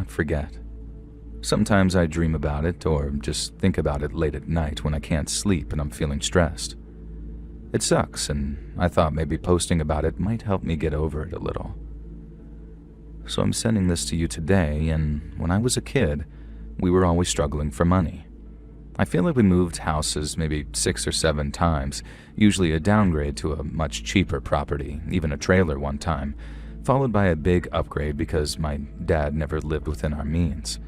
not forget. Sometimes I dream about it or just think about it late at night when I can't sleep and I'm feeling stressed. It sucks, and I thought maybe posting about it might help me get over it a little. So I'm sending this to you today, and when I was a kid, we were always struggling for money. I feel like we moved houses maybe 6 or 7 times, usually a downgrade to a much cheaper property, even a trailer one time, followed by a big upgrade because my dad never lived within our means.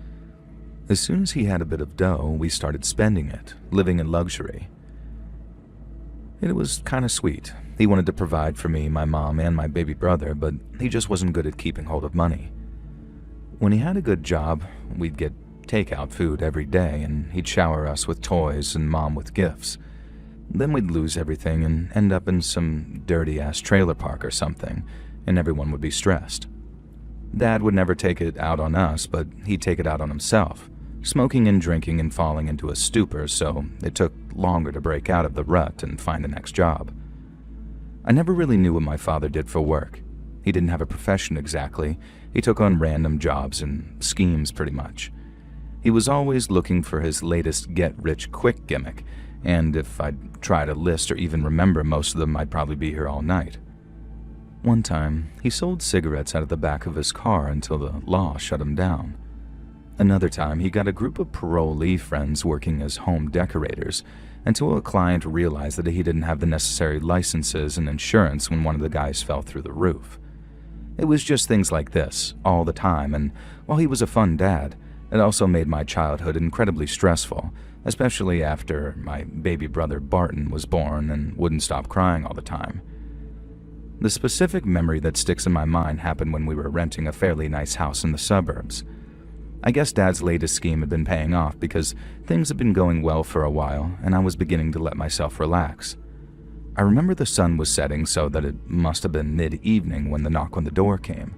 As soon as he had a bit of dough, we started spending it, living in luxury. It was kind of sweet. He wanted to provide for me, my mom, and my baby brother, but he just wasn't good at keeping hold of money. When he had a good job, we'd get takeout food every day, and he'd shower us with toys and mom with gifts. Then we'd lose everything and end up in some dirty-ass trailer park or something, and everyone would be stressed. Dad would never take it out on us, but he'd take it out on himself, smoking and drinking and falling into a stupor, so it took longer to break out of the rut and find the next job. I never really knew what my father did for work. He didn't have a profession exactly. He took on random jobs and schemes pretty much. He was always looking for his latest get-rich-quick gimmick, and if I'd try to list or even remember most of them, I'd probably be here all night. One time, he sold cigarettes out of the back of his car until the law shut him down. Another time, he got a group of parolee friends working as home decorators until a client realized that he didn't have the necessary licenses and insurance when one of the guys fell through the roof. It was just things like this, all the time, and while he was a fun dad, it also made my childhood incredibly stressful, especially after my baby brother Barton was born and wouldn't stop crying all the time. The specific memory that sticks in my mind happened when we were renting a fairly nice house in the suburbs. I guess Dad's latest scheme had been paying off because things had been going well for a while and I was beginning to let myself relax. I remember the sun was setting, so that it must have been mid-evening when the knock on the door came.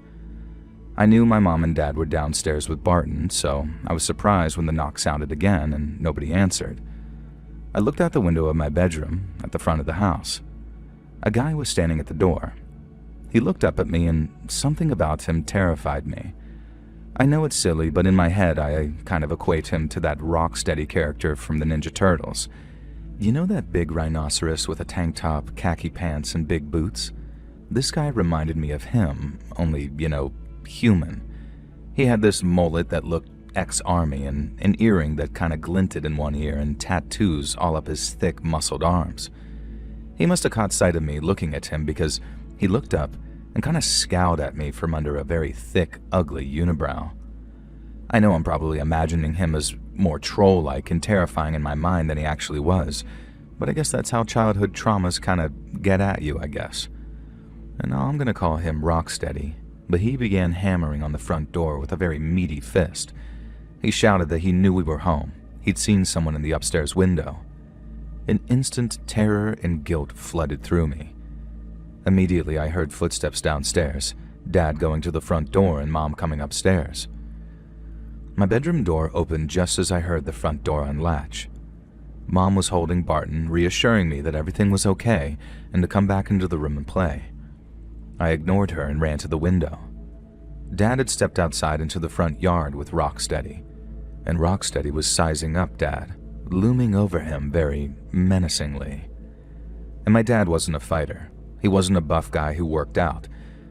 I knew my mom and dad were downstairs with Barton, so I was surprised when the knock sounded again and nobody answered. I looked out the window of my bedroom at the front of the house. A guy was standing at the door. He looked up at me and something about him terrified me. I know it's silly, but in my head I kind of equate him to that Rocksteady character from the Ninja Turtles. You know that big rhinoceros with a tank top, khaki pants, and big boots? This guy reminded me of him, only, human. He had this mullet that looked ex-army and an earring that kind of glinted in one ear and tattoos all up his thick, muscled arms. He must have caught sight of me looking at him because he looked up and kind of scowled at me from under a very thick, ugly unibrow. I know I'm probably imagining him as more troll-like and terrifying in my mind than he actually was, but I guess that's how childhood traumas kind of get at you, I guess. And now I'm going to call him Rocksteady, but he began hammering on the front door with a very meaty fist. He shouted that he knew we were home. He'd seen someone in the upstairs window. An instant terror and guilt flooded through me. Immediately, I heard footsteps downstairs, Dad going to the front door and Mom coming upstairs. My bedroom door opened just as I heard the front door unlatch. Mom was holding Barton, reassuring me that everything was okay and to come back into the room and play. I ignored her and ran to the window. Dad had stepped outside into the front yard with Rocksteady, and Rocksteady was sizing up Dad, looming over him very menacingly. And my dad wasn't a fighter. He wasn't a buff guy who worked out.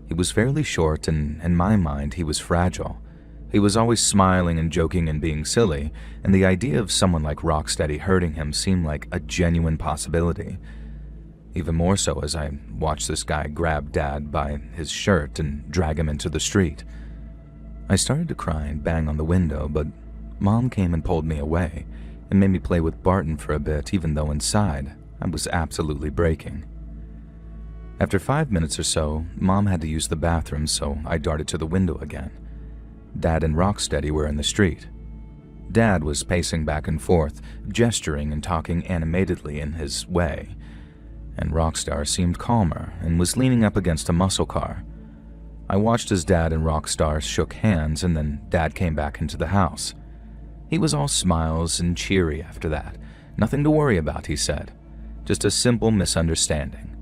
He was fairly short, and in my mind, he was fragile. He was always smiling and joking and being silly, and the idea of someone like Rocksteady hurting him seemed like a genuine possibility. Even more so as I watched this guy grab Dad by his shirt and drag him into the street. I started to cry and bang on the window, but Mom came and pulled me away and made me play with Barton for a bit, even though inside I was absolutely breaking. After 5 minutes or so, Mom had to use the bathroom, so I darted to the window again. Dad and Rocksteady were in the street. Dad was pacing back and forth, gesturing and talking animatedly in his way, and Rockstar seemed calmer and was leaning up against a muscle car. I watched as Dad and Rockstar shook hands, and then Dad came back into the house. He was all smiles and cheery after that. Nothing to worry about, he said. Just a simple misunderstanding.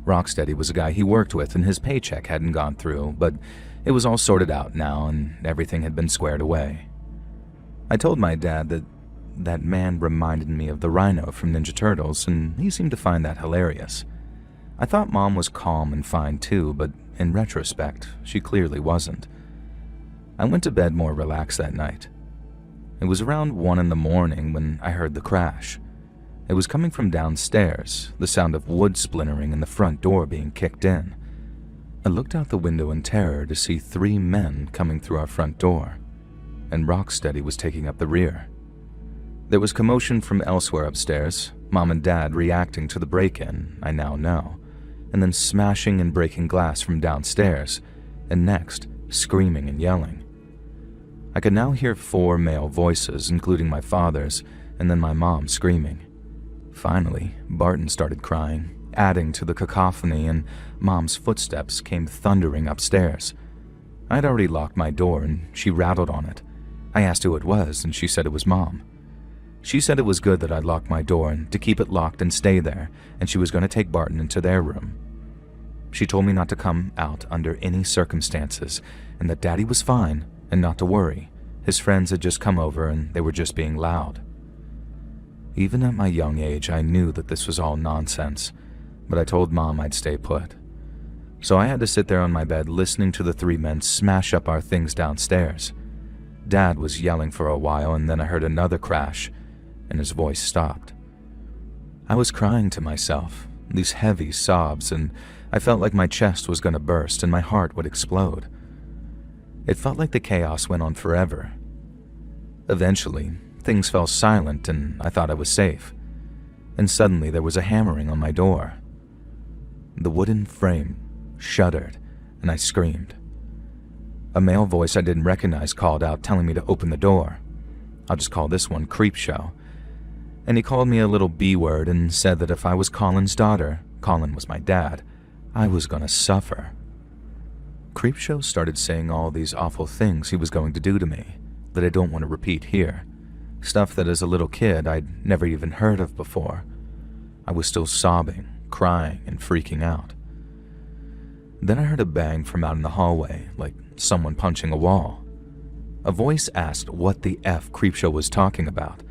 Rocksteady was a guy he worked with and his paycheck hadn't gone through, but It was all sorted out now and everything had been squared away. I told my dad that that man reminded me of the Rhino from Ninja Turtles, and he seemed to find that hilarious. I thought Mom was calm and fine too, but in retrospect, she clearly wasn't. I went to bed more relaxed that night. It was around 1 in the morning when I heard the crash. It was coming from downstairs, the sound of wood splintering and the front door being kicked in. I looked out the window in terror to see 3 men coming through our front door, and Rocksteady was taking up the rear. There was commotion from elsewhere upstairs, Mom and Dad reacting to the break-in, I now know, and then smashing and breaking glass from downstairs, and next, screaming and yelling. I could now hear 4 male voices, including my father's, and then my mom screaming. Finally, Barton started crying, adding to the cacophony, and Mom's footsteps came thundering upstairs. I'd already locked my door and she rattled on it. I asked who it was and she said it was Mom. She said it was good that I'd locked my door and to keep it locked and stay there, and she was going to take Barton into their room. She told me not to come out under any circumstances and that Daddy was fine and not to worry. His friends had just come over and they were just being loud. Even at my young age, I knew that this was all nonsense, but I told Mom I'd stay put. So I had to sit there on my bed listening to the 3 men smash up our things downstairs. Dad was yelling for a while and then I heard another crash and his voice stopped. I was crying to myself, these heavy sobs, and I felt like my chest was going to burst and my heart would explode. It felt like the chaos went on forever. Eventually, things fell silent and I thought I was safe. And suddenly there was a hammering on my door. The wooden frame shuddered and I screamed. A male voice I didn't recognize called out, telling me to open the door. I'll just call this one Creepshow. And he called me a little B-word and said that if I was Colin's daughter, Colin was my dad, I was gonna suffer. Creepshow started saying all these awful things he was going to do to me that I don't want to repeat here. Stuff that as a little kid I'd never even heard of before. I was still sobbing, crying, and freaking out. Then I heard a bang from out in the hallway, like someone punching a wall. A voice asked what the F Creepshow was talking about,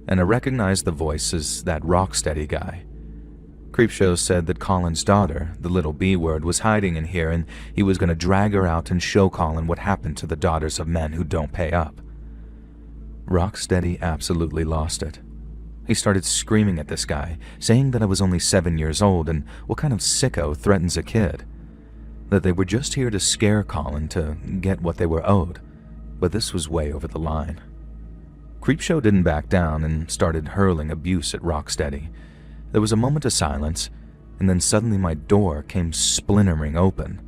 and I recognized the voice as that Rocksteady guy. Creepshow said that Colin's daughter, the little B-word, was hiding in here and he was going to drag her out and show Colin what happened to the daughters of men who don't pay up. Rocksteady absolutely lost it. He started screaming at this guy, saying that I was only 7 years old and what kind of sicko threatens a kid. That they were just here to scare Colin to get what they were owed, but this was way over the line. Creepshow didn't back down and started hurling abuse at Rocksteady. There was a moment of silence, and then suddenly my door came splintering open.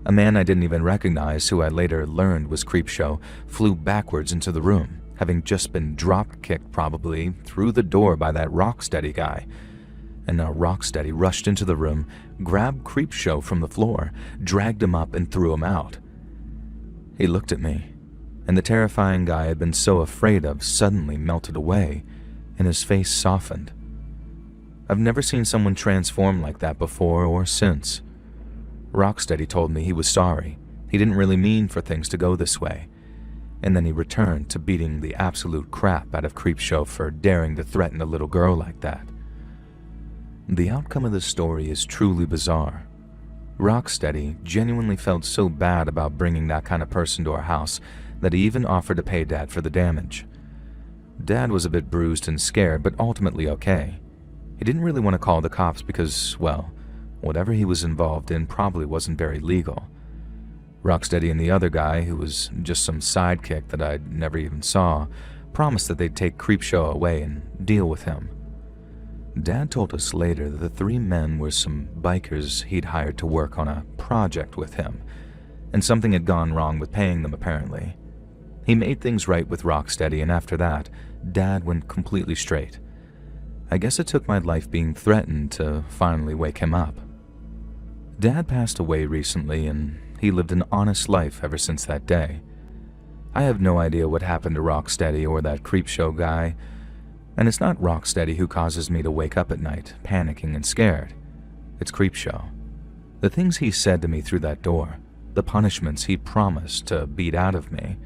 A man I didn't even recognize, who I later learned was Creepshow, flew backwards into the room, having just been drop-kicked probably through the door by that Rocksteady guy. And now Rocksteady rushed into the room, grabbed Creepshow from the floor, dragged him up and threw him out. He looked at me, and the terrifying guy I'd been so afraid of suddenly melted away, and his face softened. I've never seen someone transform like that before or since. Rocksteady told me he was sorry. He didn't really mean for things to go this way. And then he returned to beating the absolute crap out of Creepshow for daring to threaten a little girl like that. The outcome of this story is truly bizarre. Rocksteady genuinely felt so bad about bringing that kind of person to our house that he even offered to pay Dad for the damage. Dad was a bit bruised and scared, but ultimately okay. He didn't really want to call the cops because, well, whatever he was involved in probably wasn't very legal. Rocksteady and the other guy, who was just some sidekick that I'd never even saw, promised that they'd take Creepshow away and deal with him. Dad told us later that the 3 men were some bikers he'd hired to work on a project with him, and something had gone wrong with paying them apparently. He made things right with Rocksteady, and after that, Dad went completely straight. I guess it took my life being threatened to finally wake him up. Dad passed away recently, and he lived an honest life ever since that day. I have no idea what happened to Rocksteady or that Creepshow guy, and it's not Rocksteady who causes me to wake up at night, panicking and scared. It's Creepshow. The things he said to me through that door, the punishments he promised to beat out of me.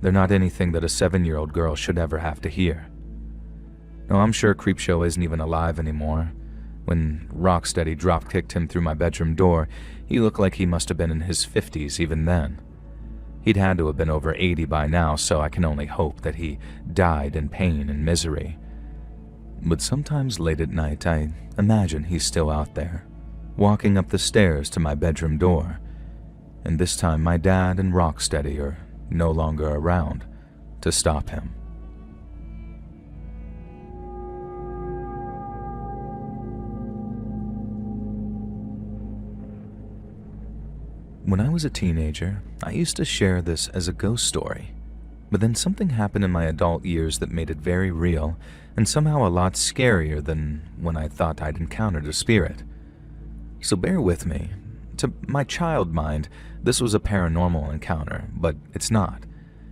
They're not anything that a 7-year-old girl should ever have to hear. No, I'm sure Creepshow isn't even alive anymore. When Rocksteady drop-kicked him through my bedroom door, he looked like he must have been in his 50s even then. He'd had to have been over 80 by now, so I can only hope that he died in pain and misery. But sometimes late at night, I imagine he's still out there, walking up the stairs to my bedroom door. And this time my dad and Rocksteady are no longer around to stop him. When I was a teenager, I used to share this as a ghost story, but then something happened in my adult years that made it very real and somehow a lot scarier than when I thought I'd encountered a spirit. So bear with me. To my child mind, this was a paranormal encounter, but it's not,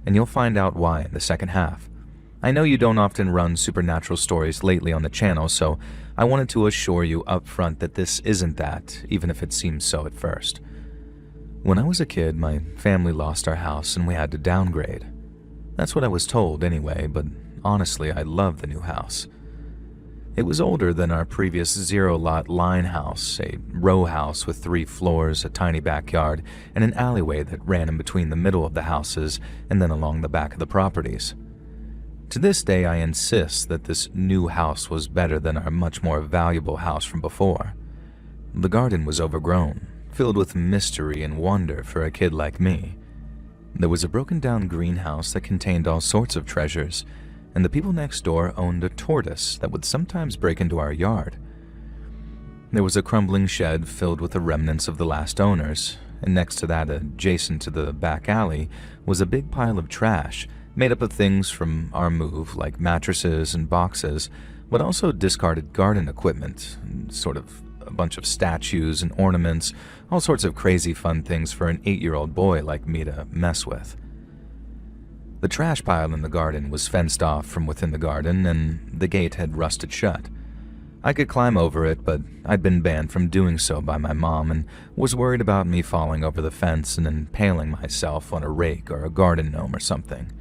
and you'll find out why in the second half. I know you don't often run supernatural stories lately on the channel, so I wanted to assure you up front that this isn't that, even if it seems so at first. When I was a kid, my family lost our house and we had to downgrade. That's what I was told anyway, but honestly, I loved the new house. It was older than our previous zero-lot line house, a row house with 3 floors, a tiny backyard, and an alleyway that ran in between the middle of the houses and then along the back of the properties. To this day, I insist that this new house was better than our much more valuable house from before. The garden was overgrown, filled with mystery and wonder for a kid like me. There was a broken-down greenhouse that contained all sorts of treasures, and the people next door owned a tortoise that would sometimes break into our yard. There was a crumbling shed filled with the remnants of the last owners, and next to that, adjacent to the back alley, was a big pile of trash made up of things from our move, like mattresses and boxes, but also discarded garden equipment, sort of a bunch of statues and ornaments, all sorts of crazy fun things for an 8-year-old boy like me to mess with. The trash pile in the garden was fenced off from within the garden, and the gate had rusted shut. I could climb over it, but I'd been banned from doing so by my mom and was worried about me falling over the fence and impaling myself on a rake or a garden gnome or something.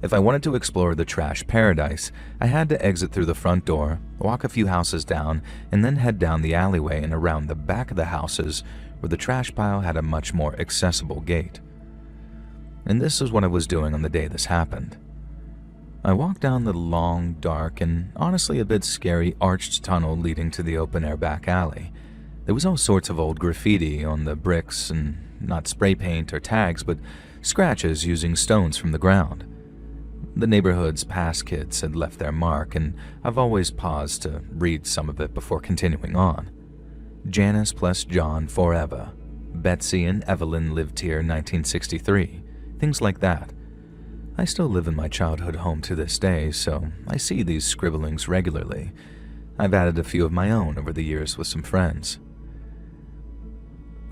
If I wanted to explore the trash paradise, I had to exit through the front door, walk a few houses down, and then head down the alleyway and around the back of the houses where the trash pile had a much more accessible gate. And this is what I was doing on the day this happened. I walked down the long, dark, and honestly a bit scary arched tunnel leading to the open-air back alley. There was all sorts of old graffiti on the bricks, and not spray paint or tags, but scratches using stones from the ground. The neighborhood's past kids had left their mark, and I've always paused to read some of it before continuing on. Janice plus John forever. Betsy and Evelyn lived here 1963. Things like that. I still live in my childhood home to this day, so I see these scribblings regularly. I've added a few of my own over the years with some friends.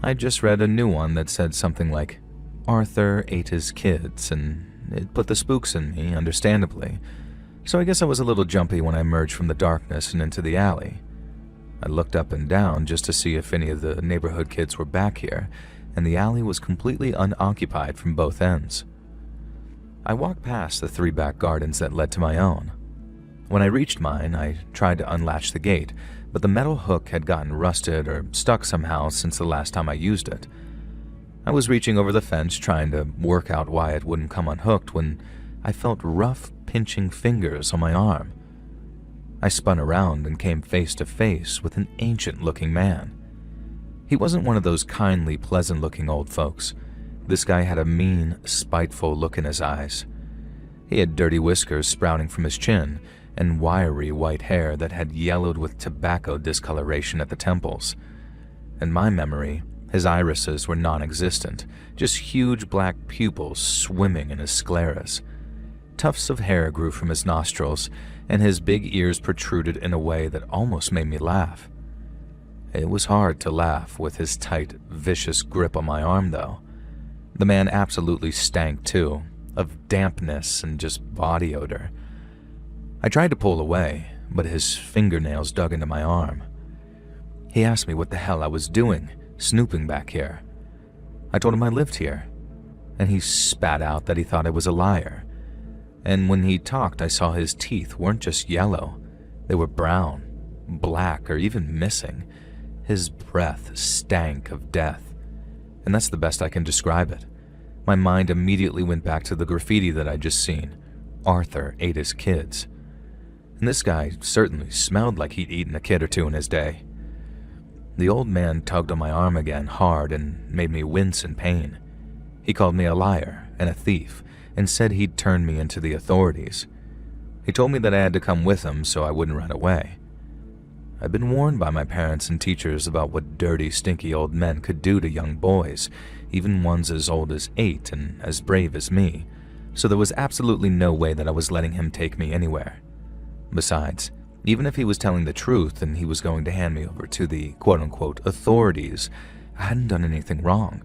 I just read a new one that said something like, Arthur ate his kids, and it put the spooks in me, understandably. So I guess I was a little jumpy when I emerged from the darkness and into the alley. I looked up and down just to see if any of the neighborhood kids were back here, and the alley was completely unoccupied from both ends. I walked past the 3 back gardens that led to my own. When I reached mine, I tried to unlatch the gate, but the metal hook had gotten rusted or stuck somehow since the last time I used it. I was reaching over the fence trying to work out why it wouldn't come unhooked when I felt rough, pinching fingers on my arm. I spun around and came face to face with an ancient-looking man. He wasn't one of those kindly, pleasant-looking old folks. This guy had a mean, spiteful look in his eyes. He had dirty whiskers sprouting from his chin and wiry white hair that had yellowed with tobacco discoloration at the temples. In my memory, his irises were non-existent, just huge black pupils swimming in his scleras. Tufts of hair grew from his nostrils, and his big ears protruded in a way that almost made me laugh. It was hard to laugh with his tight, vicious grip on my arm, though. The man absolutely stank, too, of dampness and just body odor. I tried to pull away, but his fingernails dug into my arm. He asked me what the hell I was doing, snooping back here. I told him I lived here, and he spat out that he thought I was a liar. And when he talked, I saw his teeth weren't just yellow, they were brown, black, or even missing. His breath stank of death, and that's the best I can describe it. My mind immediately went back to the graffiti that I'd just seen. Arthur ate his kids. And this guy certainly smelled like he'd eaten a kid or two in his day. The old man tugged on my arm again hard and made me wince in pain. He called me a liar and a thief and said he'd turn me into the authorities. He told me that I had to come with him so I wouldn't run away. I'd been warned by my parents and teachers about what dirty, stinky old men could do to young boys, even ones as old as 8 and as brave as me, so there was absolutely no way that I was letting him take me anywhere. Besides, even if he was telling the truth and he was going to hand me over to the quote-unquote authorities, I hadn't done anything wrong.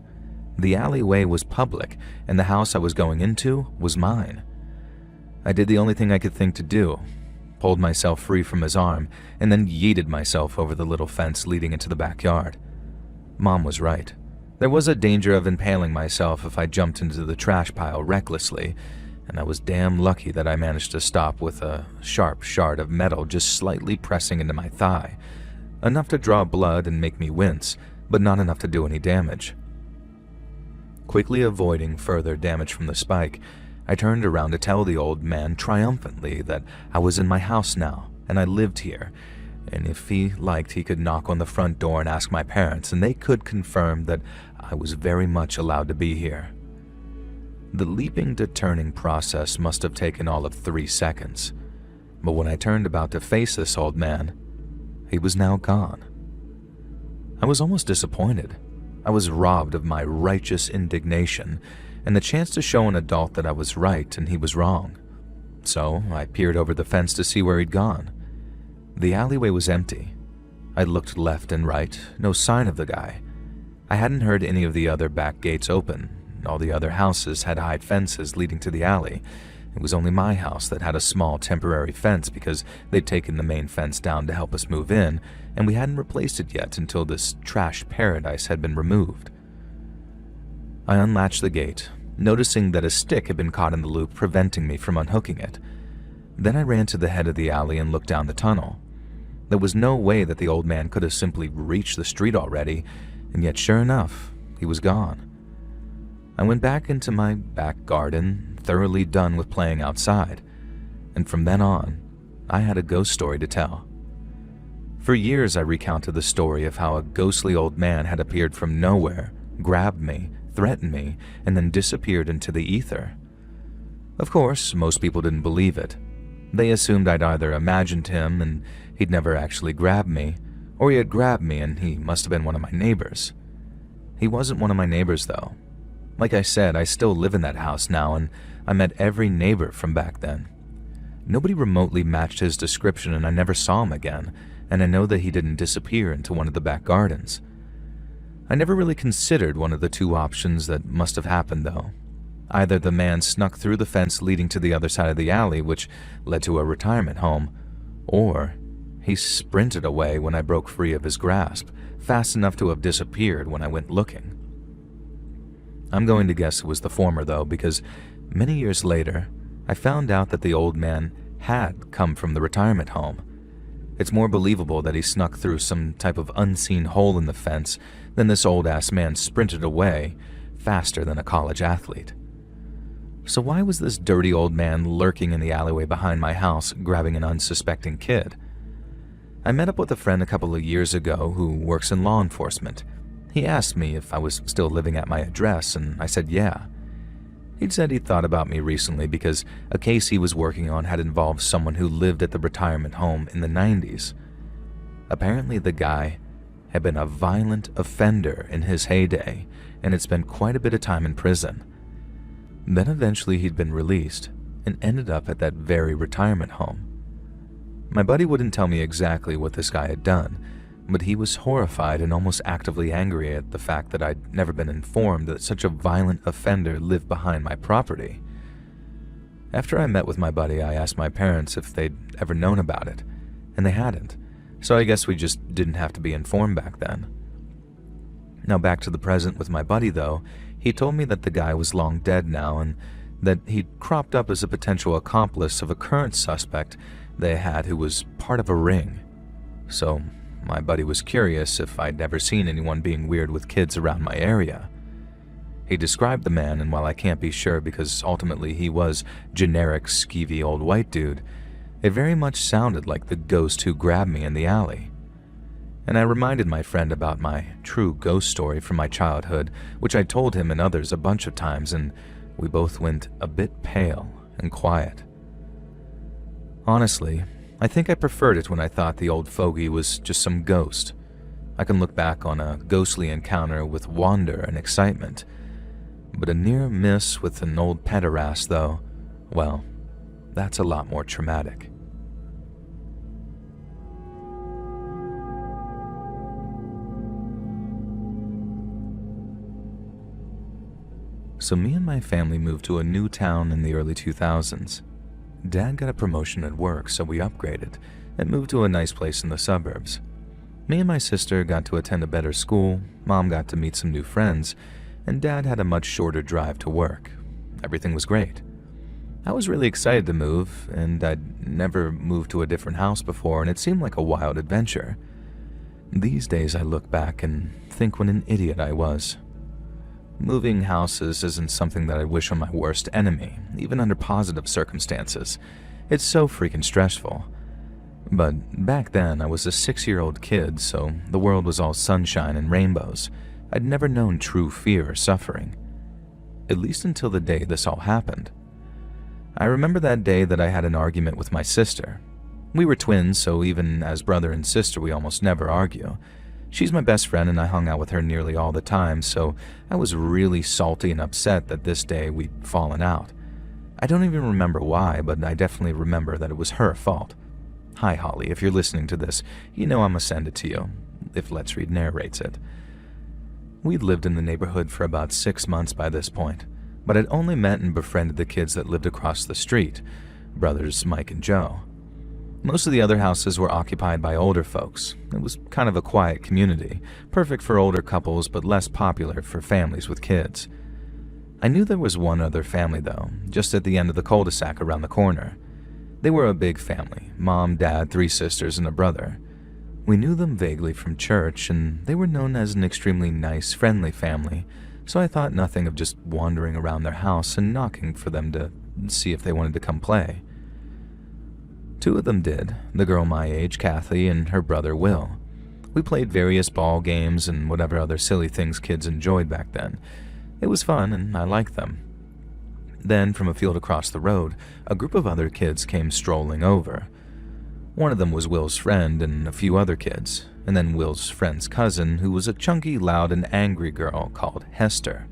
The alleyway was public, and the house I was going into was mine. I did the only thing I could think to do, pulled myself free from his arm, and then yeeted myself over the little fence leading into the backyard. Mom was right. There was a danger of impaling myself if I jumped into the trash pile recklessly, and I was damn lucky that I managed to stop with a sharp shard of metal just slightly pressing into my thigh, enough to draw blood and make me wince, but not enough to do any damage. Quickly avoiding further damage from the spike, I turned around to tell the old man triumphantly that I was in my house now, and I lived here, and if he liked he could knock on the front door and ask my parents, and they could confirm that I was very much allowed to be here. The leaping to turning process must have taken all of 3 seconds, but when I turned about to face this old man, he was now gone. I was almost disappointed. I was robbed of my righteous indignation and the chance to show an adult that I was right and he was wrong. So I peered over the fence to see where he'd gone. The alleyway was empty. I looked left and right, no sign of the guy. I hadn't heard any of the other back gates open. All the other houses had high fences leading to the alley. It was only my house that had a small temporary fence because they'd taken the main fence down to help us move in, and we hadn't replaced it yet until this trash paradise had been removed. I unlatched the gate, noticing that a stick had been caught in the loop preventing me from unhooking it. Then I ran to the head of the alley and looked down the tunnel. There was no way that the old man could have simply reached the street already, and yet sure enough, he was gone. I went back into my back garden, thoroughly done with playing outside, and from then on, I had a ghost story to tell. For years I recounted the story of how a ghostly old man had appeared from nowhere, grabbed me, threatened me, and then disappeared into the ether. Of course, most people didn't believe it. They assumed I'd either imagined him and he'd never actually grabbed me, or he had grabbed me and he must have been one of my neighbors. He wasn't one of my neighbors though. Like I said, I still live in that house now, and I met every neighbor from back then. Nobody remotely matched his description, and I never saw him again, and I know that he didn't disappear into one of the back gardens. I never really considered one of the 2 options that must have happened, though. Either the man snuck through the fence leading to the other side of the alley, which led to a retirement home, or he sprinted away when I broke free of his grasp, fast enough to have disappeared when I went looking. I'm going to guess it was the former, though, because many years later, I found out that the old man had come from the retirement home. It's more believable that he snuck through some type of unseen hole in the fence than this old-ass man sprinted away faster than a college athlete. So why was this dirty old man lurking in the alleyway behind my house, grabbing an unsuspecting kid? I met up with a friend a couple of years ago who works in law enforcement. He asked me if I was still living at my address, and I said yeah. He'd said he'd thought about me recently because a case he was working on had involved someone who lived at the retirement home in the 90s. Apparently the guy had been a violent offender in his heyday and had spent quite a bit of time in prison. Then eventually he'd been released and ended up at that very retirement home. My buddy wouldn't tell me exactly what this guy had done, but he was horrified and almost actively angry at the fact that I'd never been informed that such a violent offender lived behind my property. After I met with my buddy, I asked my parents if they'd ever known about it, and they hadn't, so I guess we just didn't have to be informed back then. Now back to the present with my buddy though, He told me that the guy was long dead now and that he'd cropped up as a potential accomplice of a current suspect they had who was part of a ring. So my buddy was curious if I'd ever seen anyone being weird with kids around my area. He described the man, and while I can't be sure because ultimately he was generic skeevy old white dude, it very much sounded like the ghost who grabbed me in the alley. And I reminded my friend about my true ghost story from my childhood, which I told him and others a bunch of times, and we both went a bit pale and quiet. Honestly, I think I preferred it when I thought the old fogey was just some ghost. I can look back on a ghostly encounter with wonder and excitement. But a near miss with an old pederast, though, well, that's a lot more traumatic. So me and my family moved to a new town in the early 2000s. Dad got a promotion at work, so we upgraded and moved to a nice place in the suburbs. Me and my sister got to attend a better school, Mom got to meet some new friends, and Dad had a much shorter drive to work. Everything was great. I was really excited to move, and I'd never moved to a different house before, and it seemed like a wild adventure. These days I look back and think what an idiot I was. Moving houses isn't something that I wish on my worst enemy, even under positive circumstances. It's so freaking stressful. But back then I was a 6-year-old kid, so the world was all sunshine and rainbows. I'd never known true fear or suffering. At least until the day this all happened. I remember that day that I had an argument with my sister. We were twins, so even as brother and sister we almost never argue. She's my best friend and I hung out with her nearly all the time, so I was really salty and upset that this day we'd fallen out. I don't even remember why, but I definitely remember that it was her fault. Hi Holly, if you're listening to this, you know I'ma send it to you, if Let's Read narrates it. We'd lived in the neighborhood for about 6 months by this point, but I'd only met and befriended the kids that lived across the street, brothers Mike and Joe. Most of the other houses were occupied by older folks. It was kind of a quiet community, perfect for older couples but less popular for families with kids. I knew there was one other family though, just at the end of the cul-de-sac around the corner. They were a big family, mom, dad, 3 sisters, and a brother. We knew them vaguely from church, and they were known as an extremely nice, friendly family, so I thought nothing of just wandering around their house and knocking for them to see if they wanted to come play. 2 of them did, the girl my age, Kathy, and her brother, Will. We played various ball games and whatever other silly things kids enjoyed back then. It was fun, and I liked them. Then, from a field across the road, a group of other kids came strolling over. One of them was Will's friend and a few other kids, and then Will's friend's cousin, who was a chunky, loud, and angry girl called Hester.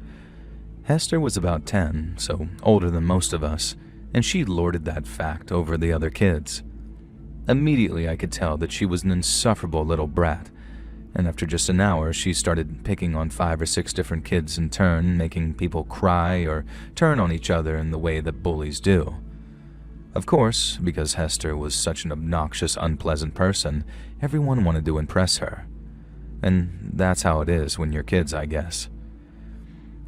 Hester was about 10, so older than most of us, and she lorded that fact over the other kids. Immediately I could tell that she was an insufferable little brat, and after just an hour she started picking on 5 or 6 different kids in turn, making people cry or turn on each other in the way that bullies do. Of course, because Hester was such an obnoxious, unpleasant person, everyone wanted to impress her. And that's how it is when you're kids, I guess.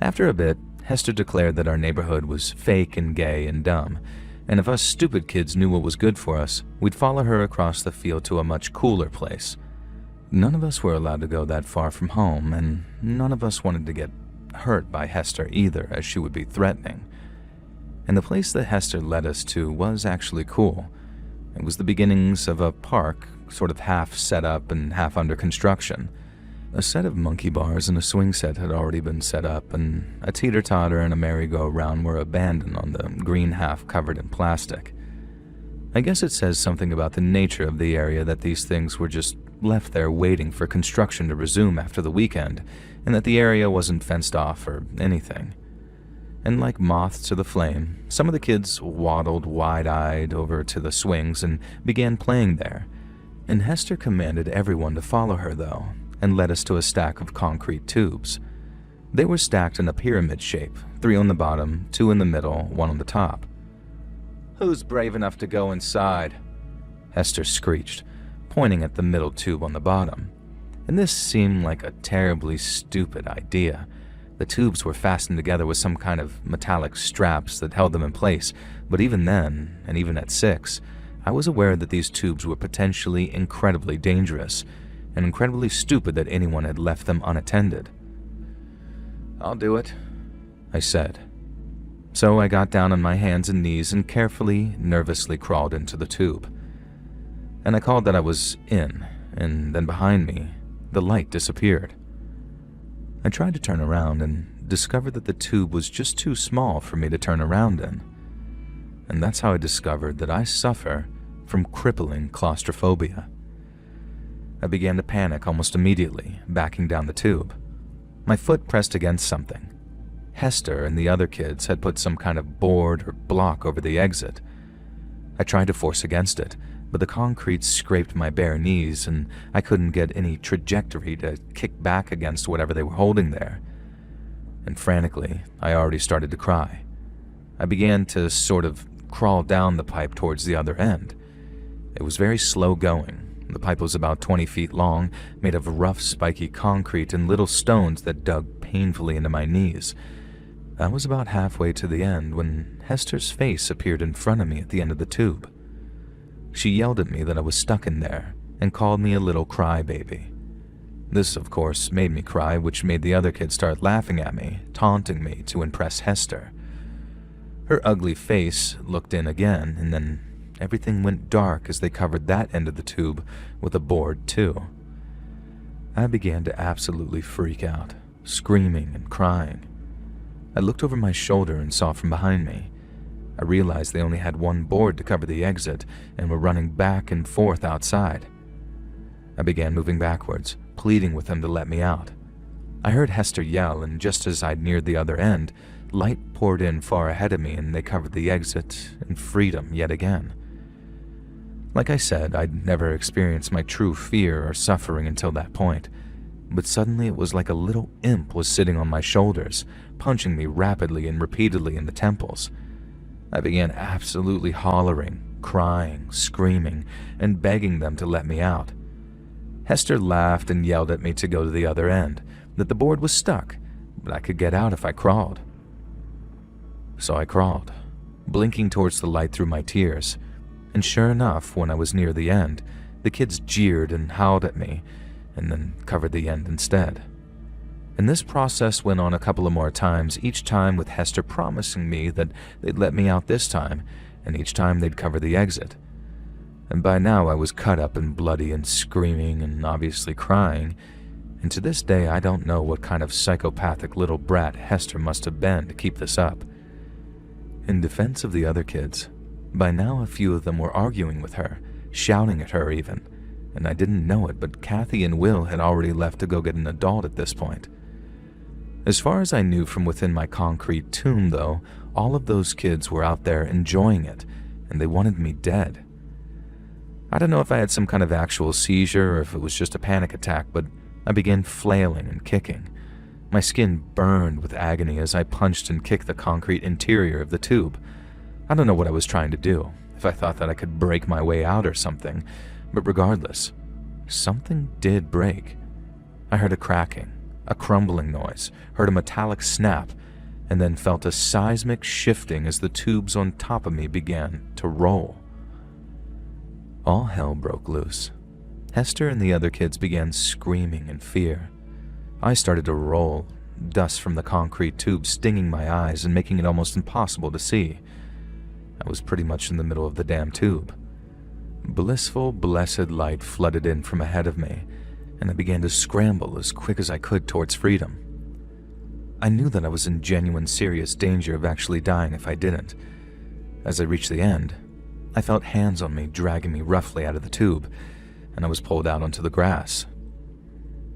After a bit, Hester declared that our neighborhood was fake and gay and dumb, and if us stupid kids knew what was good for us, we'd follow her across the field to a much cooler place. None of us were allowed to go that far from home, and none of us wanted to get hurt by Hester either, as she would be threatening. And the place that Hester led us to was actually cool. It was the beginnings of a park, sort of half set up and half under construction. A set of monkey bars and a swing set had already been set up, and a teeter-totter and a merry-go-round were abandoned on the green half covered in plastic. I guess it says something about the nature of the area that these things were just left there waiting for construction to resume after the weekend, and that the area wasn't fenced off or anything. And like moths to the flame, some of the kids waddled wide-eyed over to the swings and began playing there. And Hester commanded everyone to follow her, though, and led us to a stack of concrete tubes. They were stacked in a pyramid shape, 3 on the bottom, 2 in the middle, 1 on the top. "Who's brave enough to go inside?" Hester screeched, pointing at the middle tube on the bottom. And this seemed like a terribly stupid idea. The tubes were fastened together with some kind of metallic straps that held them in place, but even then, and even at 6, I was aware that these tubes were potentially incredibly dangerous, and incredibly stupid that anyone had left them unattended. "I'll do it," I said. So I got down on my hands and knees and carefully, nervously crawled into the tube. And I called that I was in, and then behind me, the light disappeared. I tried to turn around and discovered that the tube was just too small for me to turn around in. And that's how I discovered that I suffer from crippling claustrophobia. I began to panic almost immediately, backing down the tube. My foot pressed against something. Hester and the other kids had put some kind of board or block over the exit. I tried to force against it, but the concrete scraped my bare knees and I couldn't get any trajectory to kick back against whatever they were holding there. And frantically, I already started to cry. I began to sort of crawl down the pipe towards the other end. It was very slow going. The pipe was about 20 feet long, made of rough, spiky concrete and little stones that dug painfully into my knees. I was about halfway to the end when Hester's face appeared in front of me at the end of the tube. She yelled at me that I was stuck in there and called me a little crybaby. This, of course, made me cry, which made the other kids start laughing at me, taunting me to impress Hester. Her ugly face looked in again, and then everything went dark as they covered that end of the tube with a board, too. I began to absolutely freak out, screaming and crying. I looked over my shoulder and saw from behind me. I realized they only had one board to cover the exit and were running back and forth outside. I began moving backwards, pleading with them to let me out. I heard Hester yell, and just as I'd neared the other end, light poured in far ahead of me and they covered the exit and freedom yet again. Like I said, I'd never experienced my true fear or suffering until that point, but suddenly it was like a little imp was sitting on my shoulders, punching me rapidly and repeatedly in the temples. I began absolutely hollering, crying, screaming, and begging them to let me out. Hester laughed and yelled at me to go to the other end, that the board was stuck, but I could get out if I crawled. So I crawled, blinking towards the light through my tears, and sure enough, when I was near the end, the kids jeered and howled at me, and then covered the end instead. And this process went on a couple of more times, each time with Hester promising me that they'd let me out this time, and each time they'd cover the exit. And by now I was cut up and bloody and screaming and obviously crying, and to this day I don't know what kind of psychopathic little brat Hester must have been to keep this up. In defense of the other kids, by now a few of them were arguing with her, shouting at her even, and I didn't know it, but Kathy and Will had already left to go get an adult at this point. As far as I knew from within my concrete tomb, though, all of those kids were out there enjoying it, and they wanted me dead. I don't know if I had some kind of actual seizure or if it was just a panic attack, but I began flailing and kicking. My skin burned with agony as I punched and kicked the concrete interior of the tube. I don't know what I was trying to do, if I thought that I could break my way out or something, but regardless, something did break. I heard a cracking, a crumbling noise, heard a metallic snap, and then felt a seismic shifting as the tubes on top of me began to roll. All hell broke loose. Hester and the other kids began screaming in fear. I started to roll, dust from the concrete tube stinging my eyes and making it almost impossible to see. I was pretty much in the middle of the damn tube. Blissful, blessed light flooded in from ahead of me, and I began to scramble as quick as I could towards freedom. I knew that I was in genuine, serious danger of actually dying if I didn't. As I reached the end, I felt hands on me dragging me roughly out of the tube, and I was pulled out onto the grass.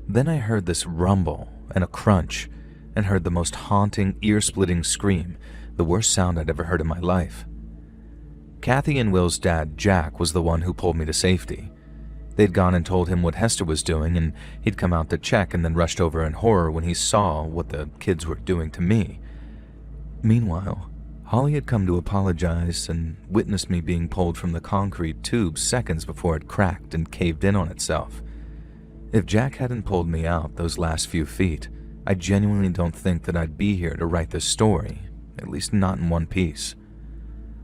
Then I heard this rumble and a crunch, and heard the most haunting, ear-splitting scream, the worst sound I'd ever heard in my life. Kathy and Will's dad, Jack, was the one who pulled me to safety. They'd gone and told him what Hester was doing, and he'd come out to check and then rushed over in horror when he saw what the kids were doing to me. Meanwhile, Holly had come to apologize and witnessed me being pulled from the concrete tube seconds before it cracked and caved in on itself. If Jack hadn't pulled me out those last few feet, I genuinely don't think that I'd be here to write this story, at least not in one piece.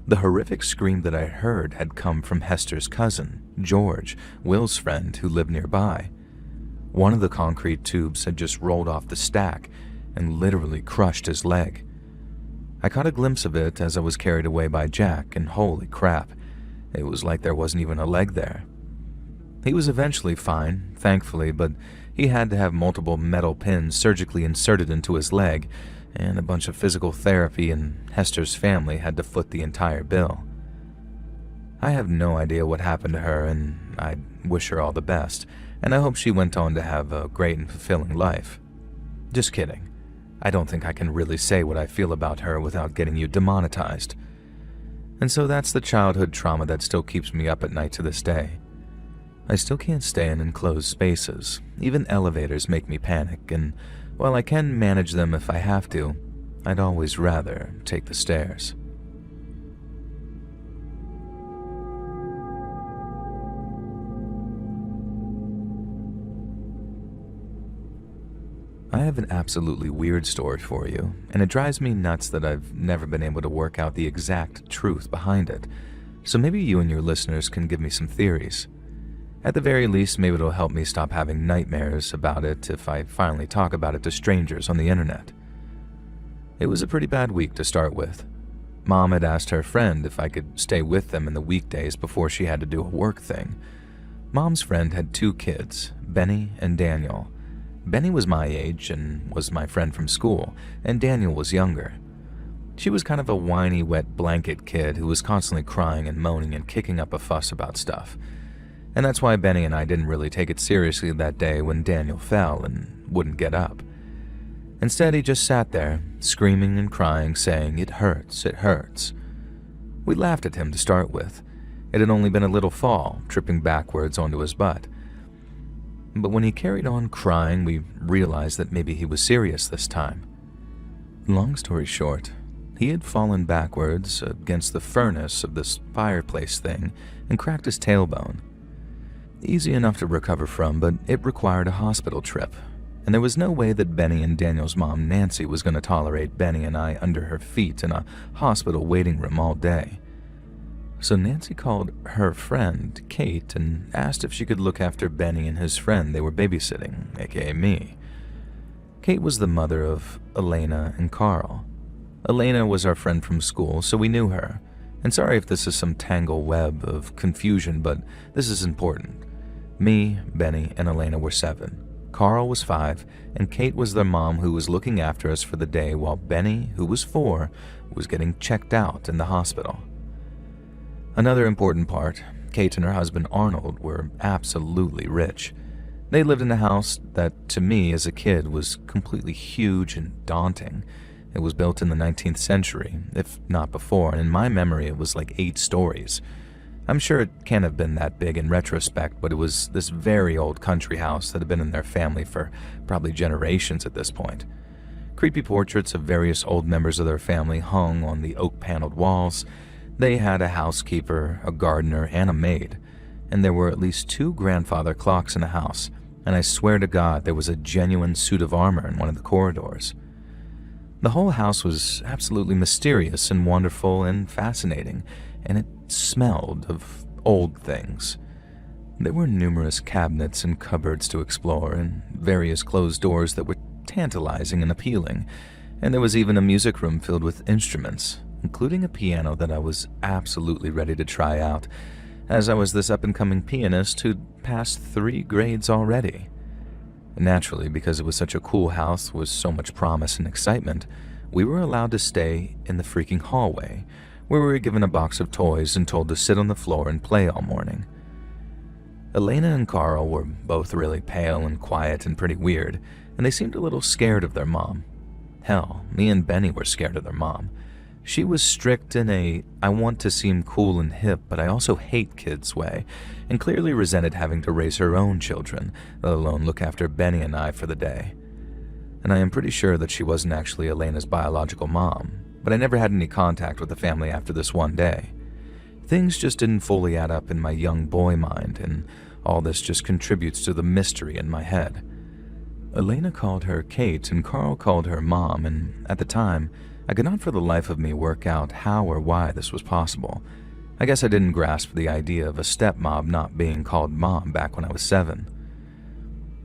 The horrific scream that I heard had come from Hester's cousin, George, Will's friend who lived nearby. One of the concrete tubes had just rolled off the stack and literally crushed his leg. I caught a glimpse of it as I was carried away by Jack, and holy crap, it was like there wasn't even a leg there. He was eventually fine, thankfully, but he had to have multiple metal pins surgically inserted into his leg, and a bunch of physical therapy, and Hester's family had to foot the entire bill. I have no idea what happened to her, and I wish her all the best, and I hope she went on to have a great and fulfilling life. Just kidding. I don't think I can really say what I feel about her without getting you demonetized. And so that's the childhood trauma that still keeps me up at night to this day. I still can't stay in enclosed spaces. Even elevators make me panic, and while I can manage them if I have to, I'd always rather take the stairs. I have an absolutely weird story for you, and it drives me nuts that I've never been able to work out the exact truth behind it. So maybe you and your listeners can give me some theories. At the very least, maybe it'll help me stop having nightmares about it if I finally talk about it to strangers on the internet. It was a pretty bad week to start with. Mom had asked her friend if I could stay with them in the weekdays before she had to do a work thing. Mom's friend had 2 kids, Benny and Daniel. Benny was my age and was my friend from school, and Daniel was younger. She was kind of a whiny, wet blanket kid who was constantly crying and moaning and kicking up a fuss about stuff. And that's why Benny and I didn't really take it seriously that day when Daniel fell and wouldn't get up. Instead, he just sat there, screaming and crying, saying, "It hurts, it hurts." We laughed at him to start with. It had only been a little fall, tripping backwards onto his butt. But when he carried on crying, we realized that maybe he was serious this time. Long story short, he had fallen backwards against the furnace of this fireplace thing and cracked his tailbone. Easy enough to recover from, but it required a hospital trip, and there was no way that Benny and Daniel's mom, Nancy, was going to tolerate Benny and I under her feet in a hospital waiting room all day. So Nancy called her friend, Kate, and asked if she could look after Benny and his friend they were babysitting, aka me. Kate was the mother of Elena and Carl. Elena was our friend from school, so we knew her. And sorry if this is some tangle web of confusion, but this is important. Me, Benny, and Elena were 7. Carl was 5, and Kate was their mom who was looking after us for the day while Benny, who was 4, was getting checked out in the hospital. Another important part, Kate and her husband Arnold were absolutely rich. They lived in a house that, to me as a kid, was completely huge and daunting. It was built in the 19th century, if not before, and in my memory it was like 8 stories. I'm sure it can't have been that big in retrospect, but it was this very old country house that had been in their family for probably generations at this point. Creepy portraits of various old members of their family hung on the oak-paneled walls. They had a housekeeper, a gardener, and a maid, and there were at least 2 grandfather clocks in the house, and I swear to God there was a genuine suit of armor in one of the corridors. The whole house was absolutely mysterious and wonderful and fascinating, and it smelled of old things. There were numerous cabinets and cupboards to explore, and various closed doors that were tantalizing and appealing, and there was even a music room filled with instruments, including a piano that I was absolutely ready to try out, as I was this up-and-coming pianist who'd passed 3 grades already. Naturally, because it was such a cool house with so much promise and excitement, we were allowed to stay in the freaking hallway, where we were given a box of toys and told to sit on the floor and play all morning. Elena and Carl were both really pale and quiet and pretty weird, and they seemed a little scared of their mom. Hell, me and Benny were scared of their mom. She was strict in a I want to seem cool and hip, but I also hate kids way, and clearly resented having to raise her own children, let alone look after Benny and I for the day. And I am pretty sure that she wasn't actually Elena's biological mom, but I never had any contact with the family after this one day. Things just didn't fully add up in my young boy mind, and all this just contributes to the mystery in my head. Elena called her Kate and Carl called her Mom, and at the time, I could not for the life of me work out how or why this was possible. I guess I didn't grasp the idea of a stepmom not being called Mom back when I was 7.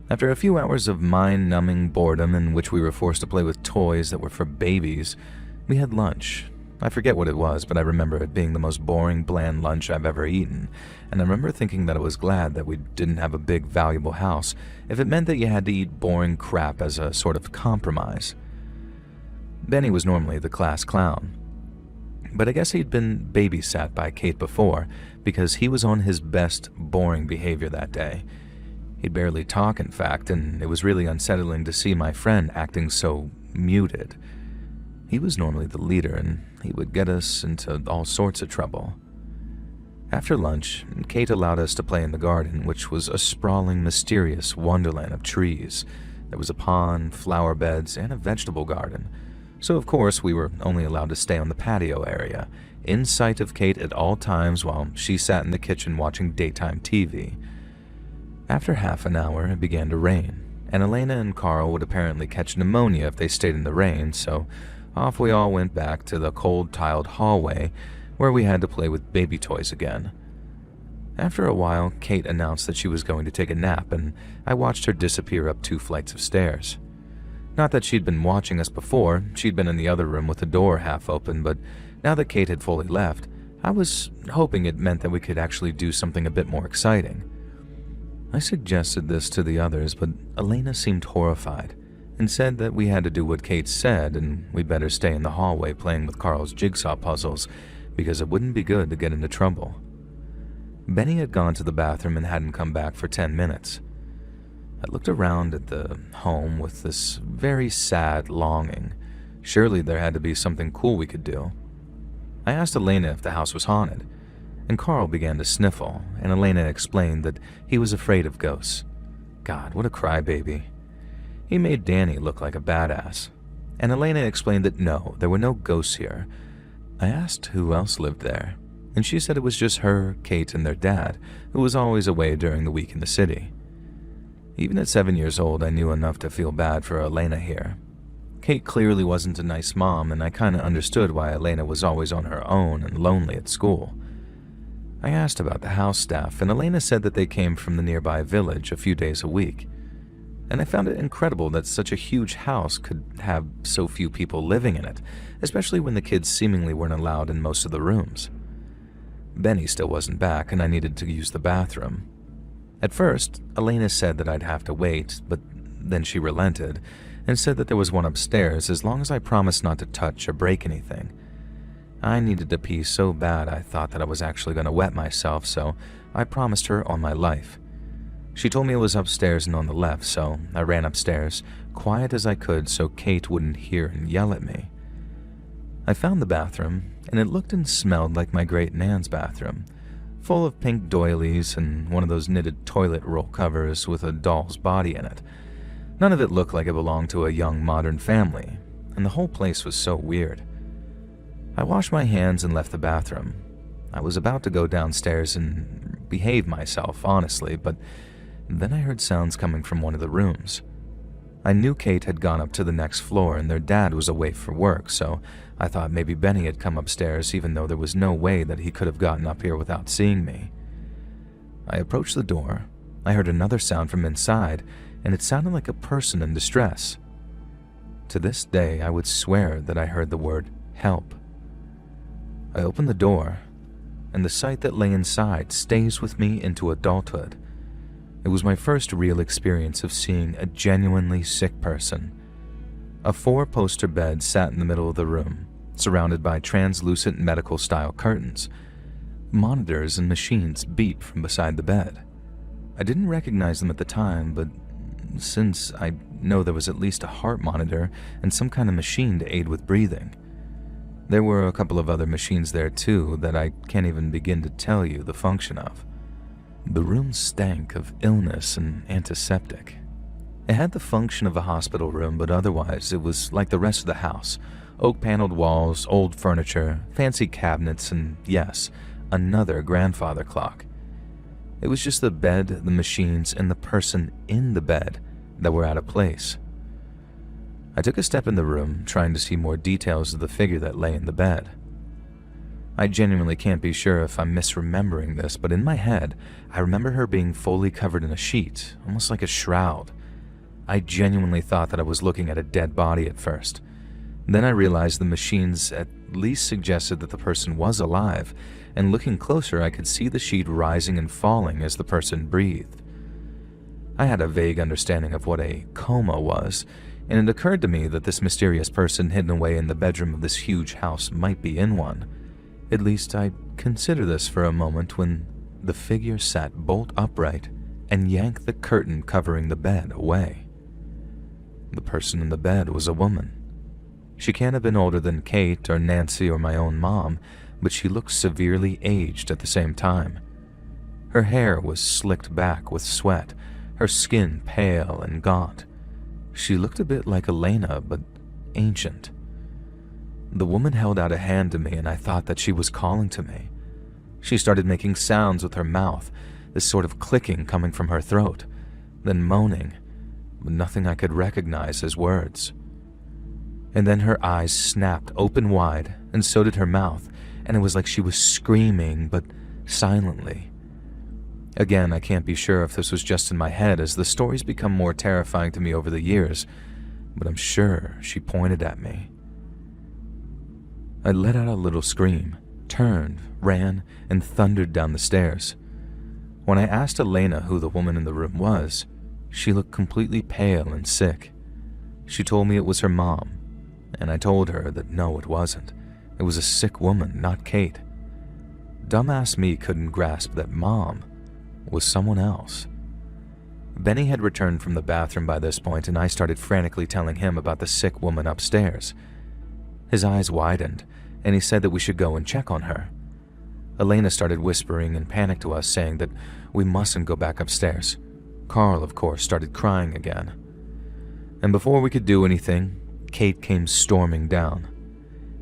After a few hours of mind-numbing boredom in which we were forced to play with toys that were for babies, we had lunch. I forget what it was, but I remember it being the most boring, bland lunch I've ever eaten, and I remember thinking that I was glad that we didn't have a big, valuable house if it meant that you had to eat boring crap as a sort of compromise. Benny was normally the class clown, but I guess he'd been babysat by Kate before because he was on his best boring behavior that day. He'd barely talk, in fact, and it was really unsettling to see my friend acting so muted. He was normally the leader, and he would get us into all sorts of trouble. After lunch, Kate allowed us to play in the garden, which was a sprawling, mysterious wonderland of trees. There was a pond, flower beds, and a vegetable garden. So of course we were only allowed to stay on the patio area, in sight of Kate at all times while she sat in the kitchen watching daytime TV. After half an hour, it began to rain, and Elena and Carl would apparently catch pneumonia if they stayed in the rain, so off we all went back to the cold tiled hallway where we had to play with baby toys again. After a while, Kate announced that she was going to take a nap, and I watched her disappear up 2 flights of stairs. Not that she'd been watching us before, she'd been in the other room with the door half open, but now that Kate had fully left, I was hoping it meant that we could actually do something a bit more exciting. I suggested this to the others, but Elena seemed horrified and said that we had to do what Kate said and we'd better stay in the hallway playing with Carl's jigsaw puzzles because it wouldn't be good to get into trouble. Benny had gone to the bathroom and hadn't come back for 10 minutes. I looked around at the home with this very sad longing. Surely there had to be something cool we could do. I asked Elena if the house was haunted, and Carl began to sniffle, and Elena explained that he was afraid of ghosts. God, what a crybaby. He made Danny look like a badass, and Elena explained that no, there were no ghosts here. I asked who else lived there, and she said it was just her, Kate, and their dad, who was always away during the week in the city. Even at 7 years old, I knew enough to feel bad for Elena here. Kate clearly wasn't a nice mom, and I kinda understood why Elena was always on her own and lonely at school. I asked about the house staff, and Elena said that they came from the nearby village a few days a week. And I found it incredible that such a huge house could have so few people living in it, especially when the kids seemingly weren't allowed in most of the rooms. Benny still wasn't back, and I needed to use the bathroom. At first, Elena said that I'd have to wait, but then she relented and said that there was one upstairs as long as I promised not to touch or break anything. I needed to pee so bad I thought that I was actually going to wet myself, so I promised her on my life. She told me it was upstairs and on the left, so I ran upstairs, quiet as I could so Kate wouldn't hear and yell at me. I found the bathroom, and it looked and smelled like my great Nan's bathroom, full of pink doilies and one of those knitted toilet roll covers with a doll's body in it. None of it looked like it belonged to a young modern family, and the whole place was so weird. I washed my hands and left the bathroom. I was about to go downstairs and behave myself, honestly, but then I heard sounds coming from one of the rooms. I knew Kate had gone up to the next floor and their dad was away for work, so I thought maybe Benny had come upstairs even though there was no way that he could have gotten up here without seeing me. I approached the door. I heard another sound from inside, and it sounded like a person in distress. To this day, I would swear that I heard the word help. I opened the door, and the sight that lay inside stays with me into adulthood. It was my first real experience of seeing a genuinely sick person. A 4-poster bed sat in the middle of the room, surrounded by translucent medical-style curtains. Monitors and machines beeped from beside the bed. I didn't recognize them at the time, but since I know there was at least a heart monitor and some kind of machine to aid with breathing. There were a couple of other machines there too that I can't even begin to tell you the function of. The room stank of illness and antiseptic. It had the function of a hospital room, but otherwise it was like the rest of the house. Oak-paneled walls, old furniture, fancy cabinets, and yes, another grandfather clock. It was just the bed, the machines, and the person in the bed that were out of place. I took a step in the room, trying to see more details of the figure that lay in the bed. I genuinely can't be sure if I'm misremembering this, but in my head, I remember her being fully covered in a sheet, almost like a shroud. I genuinely thought that I was looking at a dead body at first. Then I realized the machines at least suggested that the person was alive, and looking closer I could see the sheet rising and falling as the person breathed. I had a vague understanding of what a coma was, and it occurred to me that this mysterious person hidden away in the bedroom of this huge house might be in one. At least I'd consider this for a moment when the figure sat bolt upright and yanked the curtain covering the bed away. The person in the bed was a woman. She can't have been older than Kate or Nancy or my own mom, but she looked severely aged at the same time. Her hair was slicked back with sweat, her skin pale and gaunt. She looked a bit like Elena, but ancient. The woman held out a hand to me, and I thought that she was calling to me. She started making sounds with her mouth, this sort of clicking coming from her throat, then moaning, but nothing I could recognize as words. And then her eyes snapped open wide, and so did her mouth, and it was like she was screaming, but silently. Again, I can't be sure if this was just in my head, as the stories become more terrifying to me over the years, but I'm sure she pointed at me. I let out a little scream, turned, ran, and thundered down the stairs. When I asked Elena who the woman in the room was, she looked completely pale and sick. She told me it was her mom, and I told her that no, it wasn't. It was a sick woman, not Kate. Dumbass me couldn't grasp that mom was someone else. Benny had returned from the bathroom by this point, and I started frantically telling him about the sick woman upstairs. His eyes widened, and he said that we should go and check on her. Elena started whispering in panic to us, saying that we mustn't go back upstairs. Carl, of course, started crying again. And before we could do anything, Kate came storming down.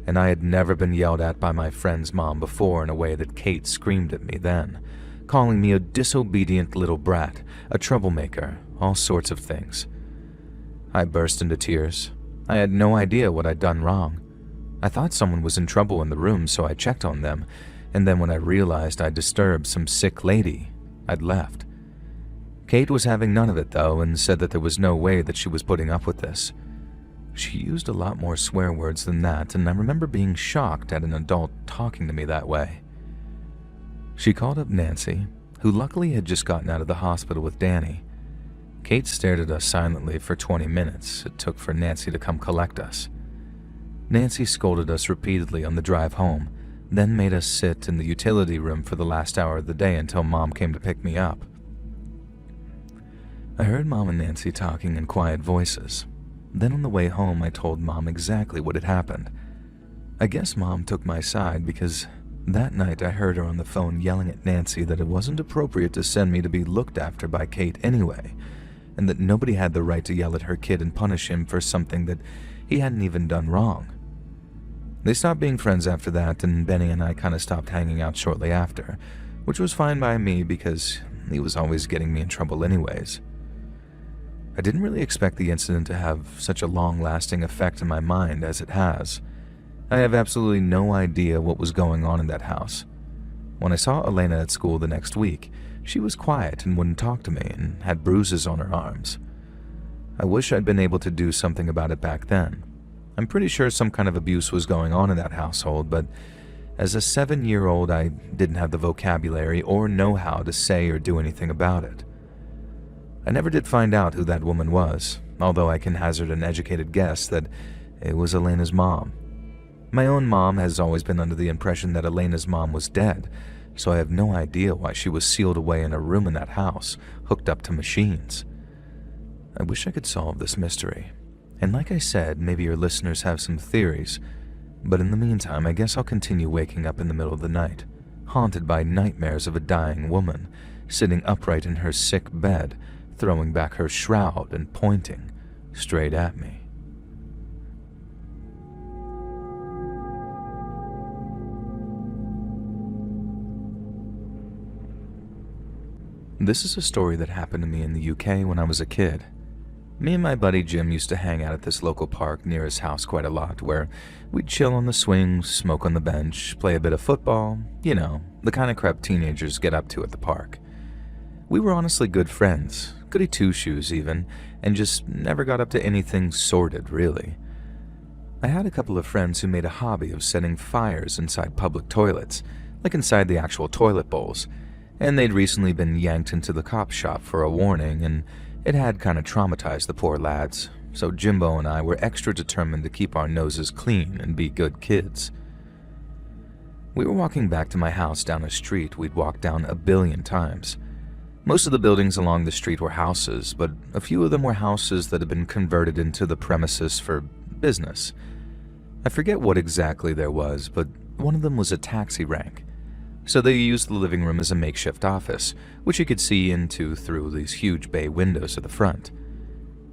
And I had never been yelled at by my friend's mom before in a way that Kate screamed at me then, calling me a disobedient little brat, a troublemaker, all sorts of things. I burst into tears. I had no idea what I'd done wrong. I thought someone was in trouble in the room, so I checked on them, and then when I realized I'd disturbed some sick lady, I'd left. Kate was having none of it, though, and said that there was no way that she was putting up with this. She used a lot more swear words than that, and I remember being shocked at an adult talking to me that way. She called up Nancy, who luckily had just gotten out of the hospital with Danny. Kate stared at us silently for 20 minutes it took for Nancy to come collect us. Nancy scolded us repeatedly on the drive home, then made us sit in the utility room for the last hour of the day until Mom came to pick me up. I heard Mom and Nancy talking in quiet voices. Then on the way home, I told Mom exactly what had happened. I guess Mom took my side because that night I heard her on the phone yelling at Nancy that it wasn't appropriate to send me to be looked after by Kate anyway, and that nobody had the right to yell at her kid and punish him for something that he hadn't even done wrong. They stopped being friends after that, and Benny and I kind of stopped hanging out shortly after, which was fine by me because he was always getting me in trouble anyways. I didn't really expect the incident to have such a long-lasting effect in my mind as it has. I have absolutely no idea what was going on in that house. When I saw Elena at school the next week, she was quiet and wouldn't talk to me and had bruises on her arms. I wish I'd been able to do something about it back then. I'm pretty sure some kind of abuse was going on in that household, but as a 7-year-old, I didn't have the vocabulary or know-how to say or do anything about it. I never did find out who that woman was, although I can hazard an educated guess that it was Elena's mom. My own mom has always been under the impression that Elena's mom was dead, so I have no idea why she was sealed away in a room in that house, hooked up to machines. I wish I could solve this mystery. And like I said, maybe your listeners have some theories, but in the meantime, I guess I'll continue waking up in the middle of the night, haunted by nightmares of a dying woman, sitting upright in her sick bed, throwing back her shroud and pointing straight at me. This is a story that happened to me in the UK when I was a kid. Me and my buddy Jim used to hang out at this local park near his house quite a lot, where we'd chill on the swings, smoke on the bench, play a bit of football, the kind of crap teenagers get up to at the park. We were honestly good friends, goody two-shoes even, and just never got up to anything sordid, really. I had a couple of friends who made a hobby of setting fires inside public toilets, like inside the actual toilet bowls, and they'd recently been yanked into the cop shop for a warning, and it had kind of traumatized the poor lads, so Jimbo and I were extra determined to keep our noses clean and be good kids. We were walking back to my house down a street we'd walked down a billion times. Most of the buildings along the street were houses, but a few of them were houses that had been converted into the premises for business. I forget what exactly there was, but one of them was a taxi rank. So they used the living room as a makeshift office, which you could see into through these huge bay windows at the front.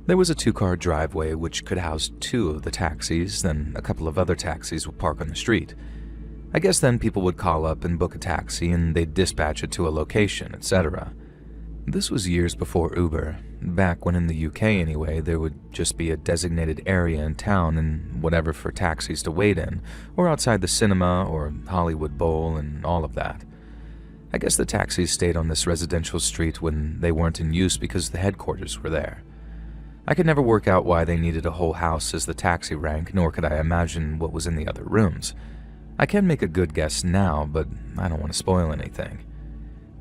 There was a 2-car driveway which could house 2 of the taxis, then a couple of other taxis would park on the street. I guess then people would call up and book a taxi and they'd dispatch it to a location, etc. This was years before Uber, back when in the UK anyway, there would just be a designated area in town and whatever for taxis to wait in, or outside the cinema or Hollywood Bowl and all of that. I guess the taxis stayed on this residential street when they weren't in use because the headquarters were there. I could never work out why they needed a whole house as the taxi rank, nor could I imagine what was in the other rooms. I can make a good guess now, but I don't want to spoil anything.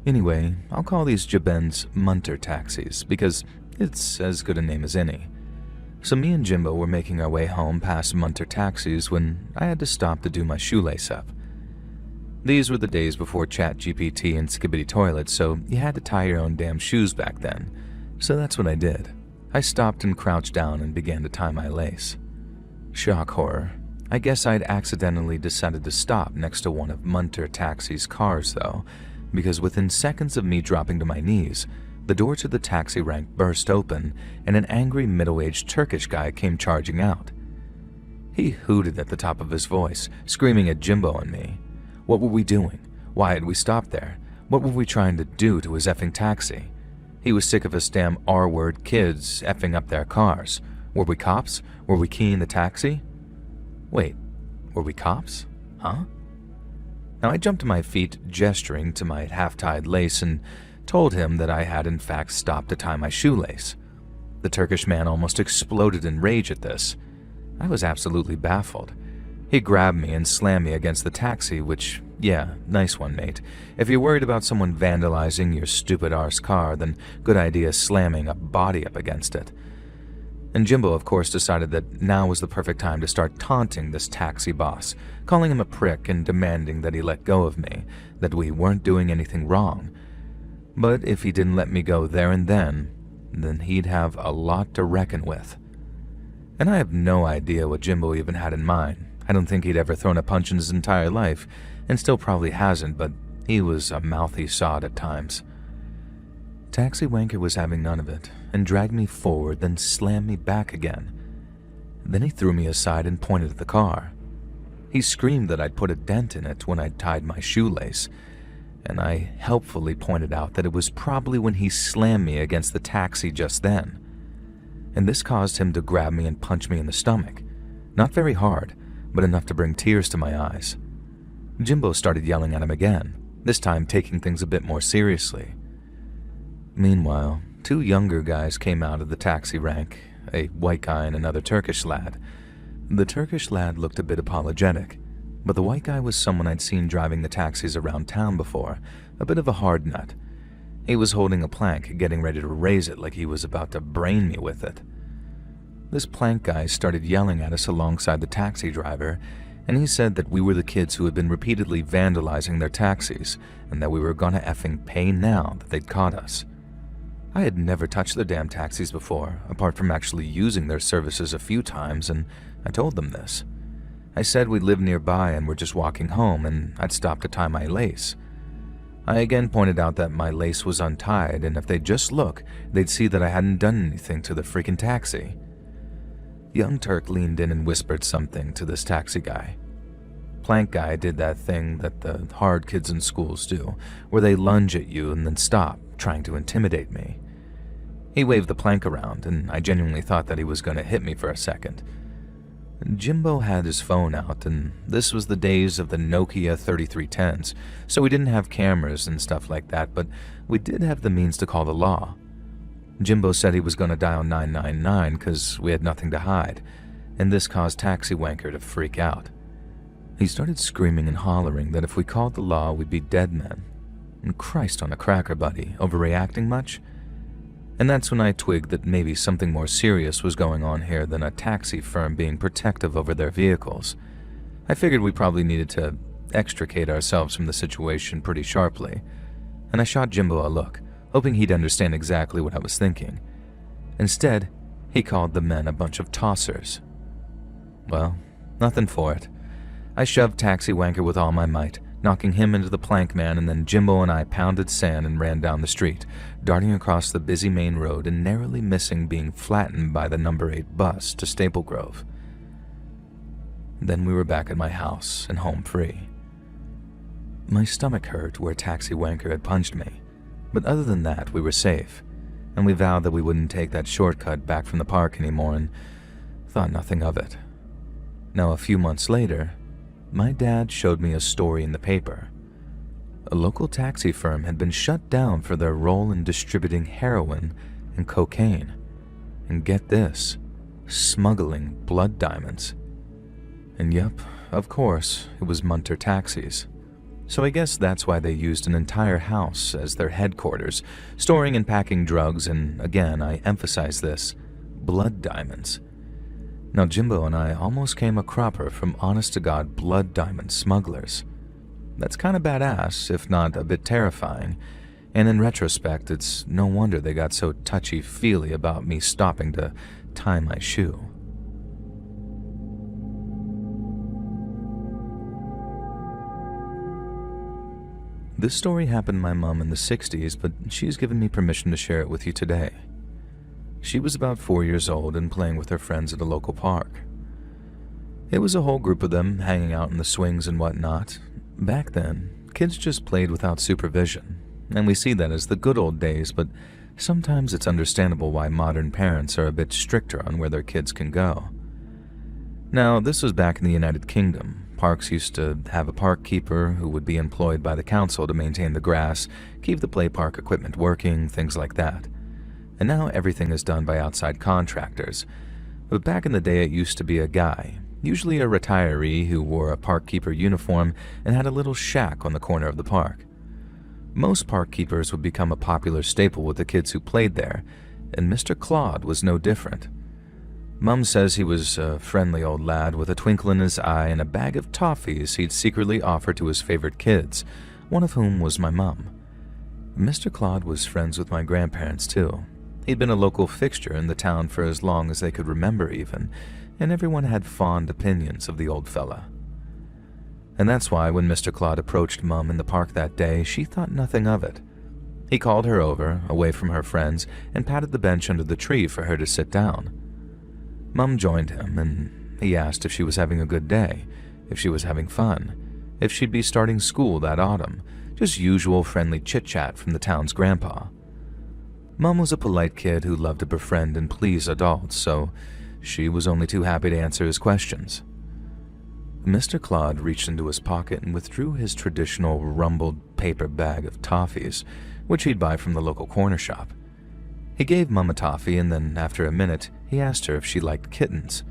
Anyway, I'll call these Jabens Munter taxis because it's as good a name as any. So me and Jimbo were making our way home past Munter taxis when I had to stop to do my shoelace up. These were the days before ChatGPT and Skibidi toilets, so you had to tie your own damn shoes back then. So that's what I did. I stopped and crouched down and began to tie my lace. Shock horror. I guess I'd accidentally decided to stop next to one of Munter taxi's cars though, because within seconds of me dropping to my knees, the door to the taxi rank burst open and an angry middle-aged Turkish guy came charging out. He hooted at the top of his voice, screaming at Jimbo and me. What were we doing? Why had we stopped there? What were we trying to do to his effing taxi? He was sick of us damn R-word kids effing up their cars. Were we cops? Were we keying the taxi? Wait, were we cops? Huh? Now I jumped to my feet, gesturing to my half-tied lace, and told him that I had in fact stopped to tie my shoelace. The Turkish man almost exploded in rage at this. I was absolutely baffled. He grabbed me and slammed me against the taxi, which, yeah, nice one, mate. If you're worried about someone vandalizing your stupid arse car, then good idea slamming a body up against it. And Jimbo, of course, decided that now was the perfect time to start taunting this taxi boss, calling him a prick and demanding that he let go of me, that we weren't doing anything wrong. But if he didn't let me go there and then he'd have a lot to reckon with. And I have no idea what Jimbo even had in mind. I don't think he'd ever thrown a punch in his entire life, and still probably hasn't, but he was a mouthy sod at times. Taxi wanker was having none of it, and dragged me forward, then slammed me back again. Then he threw me aside and pointed at the car. He screamed that I'd put a dent in it when I'd tied my shoelace, and I helpfully pointed out that it was probably when he slammed me against the taxi just then. And this caused him to grab me and punch me in the stomach. Not very hard, but enough to bring tears to my eyes. Jimbo started yelling at him again, this time taking things a bit more seriously. Meanwhile, 2 younger guys came out of the taxi rank, a white guy and another Turkish lad. The Turkish lad looked a bit apologetic, but the white guy was someone I'd seen driving the taxis around town before, a bit of a hard nut. He was holding a plank, getting ready to raise it like he was about to brain me with it. This plank guy started yelling at us alongside the taxi driver, and he said that we were the kids who had been repeatedly vandalizing their taxis, and that we were gonna effing pay now that they'd caught us. I had never touched their damn taxis before, apart from actually using their services a few times, and I told them this. I said we lived nearby and were just walking home, and I'd stopped to tie my lace. I again pointed out that my lace was untied, and if they'd just look, they'd see that I hadn't done anything to the freaking taxi. Young Turk leaned in and whispered something to this taxi guy. Plank guy did that thing that the hard kids in schools do, where they lunge at you and then stop, trying to intimidate me. He waved the plank around, and I genuinely thought that he was going to hit me for a second. Jimbo had his phone out, and this was the days of the Nokia 3310s, so we didn't have cameras and stuff like that, but we did have the means to call the law. Jimbo said he was going to dial 999 because we had nothing to hide, and this caused Taxi Wanker to freak out. He started screaming and hollering that if we called the law, we'd be dead men. And Christ on a cracker, buddy, overreacting much? And that's when I twigged that maybe something more serious was going on here than a taxi firm being protective over their vehicles. I figured we probably needed to extricate ourselves from the situation pretty sharply, and I shot Jimbo a look, hoping he'd understand exactly what I was thinking. Instead, he called the men a bunch of tossers. Well, nothing for it. I shoved Taxi Wanker with all my might, knocking him into the plank man, and then Jimbo and I pounded sand and ran down the street, darting across the busy main road and narrowly missing being flattened by the number 8 bus to Staple Grove. Then we were back at my house and home free. My stomach hurt where Taxi Wanker had punched me, but other than that we were safe, and we vowed that we wouldn't take that shortcut back from the park anymore and thought nothing of it. Now a few months later, my dad showed me a story in the paper. A local taxi firm had been shut down for their role in distributing heroin and cocaine. And get this, smuggling blood diamonds. And yep, of course, it was Munter Taxis. So I guess that's why they used an entire house as their headquarters, storing and packing drugs, and again, I emphasize this, blood diamonds. Now, Jimbo and I almost came a cropper from honest-to-God blood diamond smugglers. That's kind of badass, if not a bit terrifying, and in retrospect, it's no wonder they got so touchy-feely about me stopping to tie my shoe. This story happened to my mom in the 60s, but she's given me permission to share it with you today. She was about 4 years old and playing with her friends at a local park. It was a whole group of them hanging out in the swings and whatnot. Back then, kids just played without supervision, and we see that as the good old days, but sometimes it's understandable why modern parents are a bit stricter on where their kids can go. Now, this was back in the United Kingdom. Parks used to have a park keeper who would be employed by the council to maintain the grass, keep the play park equipment working, things like that. And now everything is done by outside contractors. But back in the day, it used to be a guy, usually a retiree who wore a park keeper uniform and had a little shack on the corner of the park. Most park keepers would become a popular staple with the kids who played there, and Mr. Claude was no different. Mum says he was a friendly old lad with a twinkle in his eye and a bag of toffees he'd secretly offer to his favorite kids, one of whom was my mum. Mr. Claude was friends with my grandparents too. He'd been a local fixture in the town for as long as they could remember even, and everyone had fond opinions of the old fella. And that's why when Mr. Claude approached Mum in the park that day, she thought nothing of it. He called her over, away from her friends, and patted the bench under the tree for her to sit down. Mum joined him, and he asked if she was having a good day, if she was having fun, if she'd be starting school that autumn, just usual friendly chit-chat from the town's grandpa. Mum was a polite kid who loved to befriend and please adults, so she was only too happy to answer his questions. Mr. Claude reached into his pocket and withdrew his traditional rumpled paper bag of toffees, which he'd buy from the local corner shop. He gave Mum a toffee, and then after a minute, he asked her if she liked kittens.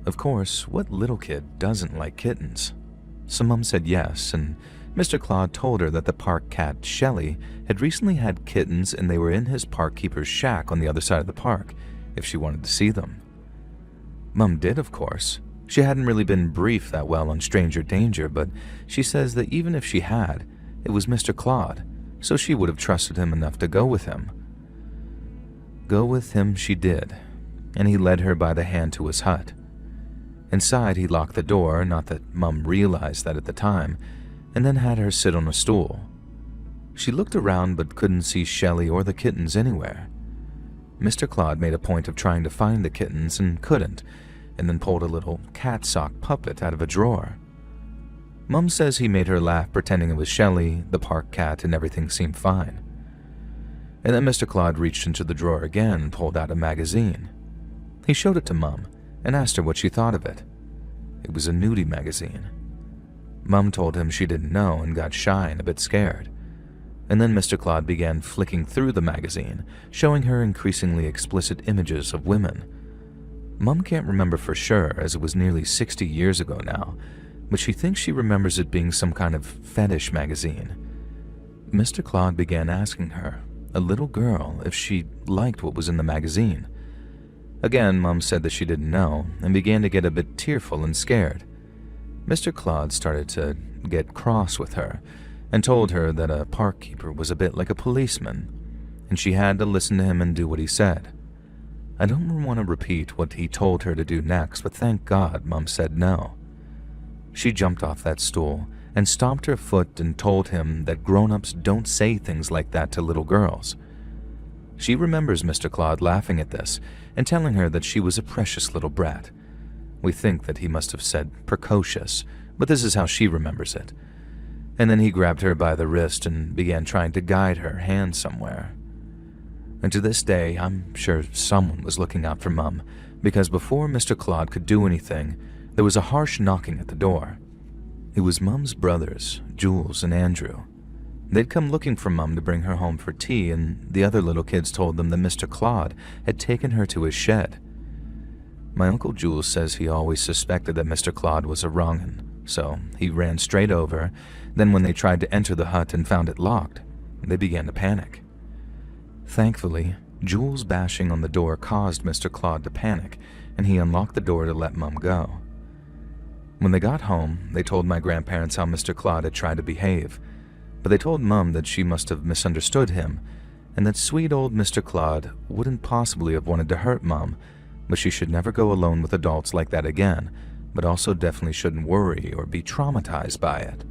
Of course, what little kid doesn't like kittens? So Mum said yes, and Mr. Claude told her that the park cat, Shelley, had recently had kittens and they were in his park keeper's shack on the other side of the park, if she wanted to see them. Mum did, of course. She hadn't really been briefed that well on stranger danger, but she says that even if she had, it was Mr. Claude, so she would have trusted him enough to go with him. Go with him she did, and he led her by the hand to his hut. Inside, he locked the door, not that Mum realized that at the time, and then had her sit on a stool. She looked around but couldn't see Shelley or the kittens anywhere. Mr. Claude made a point of trying to find the kittens and couldn't, and then pulled a little cat sock puppet out of a drawer. Mum says he made her laugh pretending it was Shelley, the park cat, and everything seemed fine. And then Mr. Claude reached into the drawer again and pulled out a magazine. He showed it to Mum and asked her what she thought of it. It was a nudie magazine. Mum told him she didn't know and got shy and a bit scared. And then Mr. Claude began flicking through the magazine, showing her increasingly explicit images of women. Mum can't remember for sure, as it was nearly 60 years ago now, but she thinks she remembers it being some kind of fetish magazine. Mr. Claude began asking her, a little girl, if she liked what was in the magazine. Again, Mum said that she didn't know and began to get a bit tearful and scared. Mr. Claude started to get cross with her and told her that a park keeper was a bit like a policeman, and she had to listen to him and do what he said. I don't want to repeat what he told her to do next, but thank God Mum said no. She jumped off that stool and stomped her foot and told him that grown-ups don't say things like that to little girls. She remembers Mr. Claude laughing at this and telling her that she was a precious little brat. We think that he must have said precocious, but this is how she remembers it. And then he grabbed her by the wrist and began trying to guide her hand somewhere. And to this day, I'm sure someone was looking out for Mum, because before Mr. Claude could do anything, there was a harsh knocking at the door. It was Mum's brothers, Jules and Andrew. They'd come looking for Mum to bring her home for tea, and the other little kids told them that Mr. Claude had taken her to his shed. My Uncle Jules says he always suspected that Mr. Claude was a wrong'un, so he ran straight over. Then when they tried to enter the hut and found it locked, they began to panic. Thankfully, Jules' bashing on the door caused Mr. Claude to panic, and he unlocked the door to let Mum go. When they got home, they told my grandparents how Mr. Claude had tried to behave, but they told Mum that she must have misunderstood him, and that sweet old Mr. Claude wouldn't possibly have wanted to hurt Mum, but she should never go alone with adults like that again, but also definitely shouldn't worry or be traumatized by it.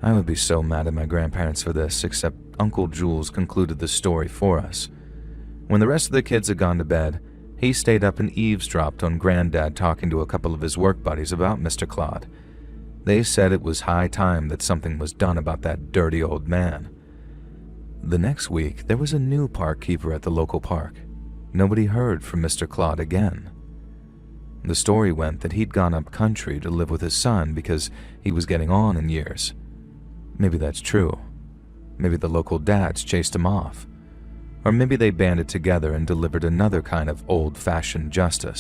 I would be so mad at my grandparents for this, except Uncle Jules concluded the story for us. When the rest of the kids had gone to bed, he stayed up and eavesdropped on Granddad talking to a couple of his work buddies about Mr. Claude. They said it was high time that something was done about that dirty old man. The next week, there was a new park keeper at the local park. Nobody heard from Mr. Claude again. The story went that he'd gone up country to live with his son because he was getting on in years. Maybe that's true. Maybe the local dads chased him off. Or maybe they banded together and delivered another kind of old-fashioned justice.